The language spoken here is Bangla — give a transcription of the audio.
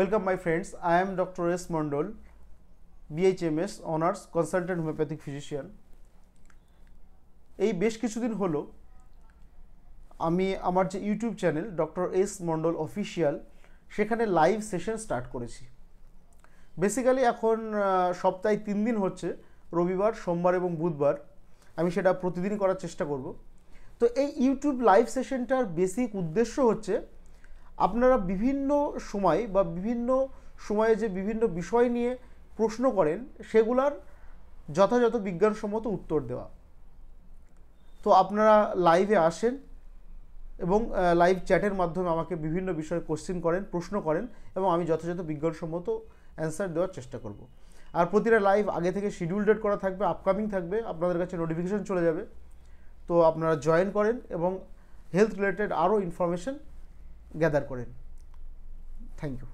Welcome my friends, I am Dr. S. Mondol, BHMS Honours Consultant Homeopathic Physician. এই বেশ কিছুদিন হলো আমি আমার যে YouTube channel doctor S Mondal official সেখানে লাইভ সেশন স্টার্ট করেছি। বেসিক্যালি এখন সপ্তাহে 3 দিন হচ্ছে, রবিবার, সোমবার এবং বুধবার। আমি সেটা প্রতিদিন করার চেষ্টা করব। তো এই ইউটিউব লাইভ সেশনটার বেসিক উদ্দেশ্য হচ্ছে আপনারা বিভিন্ন সময় বা বিভিন্ন সময়ে যে বিভিন্ন বিষয় নিয়ে প্রশ্ন করেন সেগুলার যথাযথ বিজ্ঞানসম্মত উত্তর দেওয়া। তো আপনারা লাইভে আসেন এবং লাইভ চ্যাটের মাধ্যমে আমাকে বিভিন্ন বিষয়ে কোশ্চেন করেন, প্রশ্ন করেন এবং আমি যথাযথ বিজ্ঞানসম্মত অ্যান্সার দেওয়ার চেষ্টা করব। আর প্রতিটা লাইভ আগে থেকে শিডিউল ডেট করা থাকবে, আপকামিং থাকবে, আপনাদের কাছে নোটিফিকেশন চলে যাবে। তো আপনারা জয়েন করেন এবং হেলথ রিলেটেড আরও ইনফরমেশন গ্যাদার করেন। Thank you.